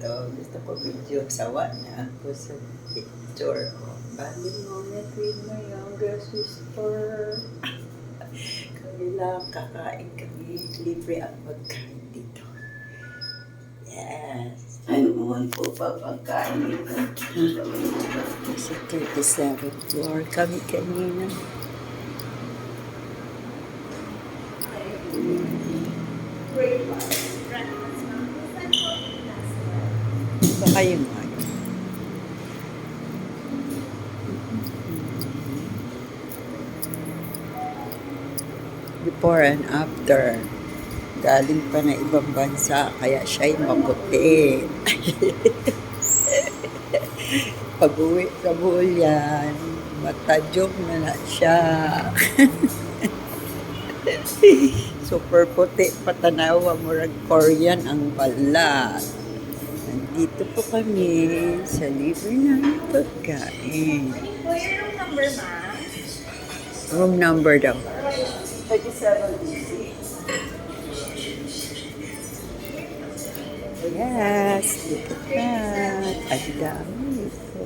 dito. Gusto ko video. Sawa na ako sa picture. Oh, bonding moment with my younger sister. Kami lang, kakain kami. Libre ang pagkain dito. Yes. Ano naman po pa pagkain dito? Sa 37th floor kami kanina. Baka yung mic. Before and after. Galing pa na ibang bansa, kaya siya'y maputi. Pag-uwi sa Bulyan, matadyog na siya. Super puti, patanawa, murag Korean ang balat. Nandito po kami sa libre ng pagkain. Room number, ma'am? Room number daw. 37D6. Yes, look at that. Ang dami ito.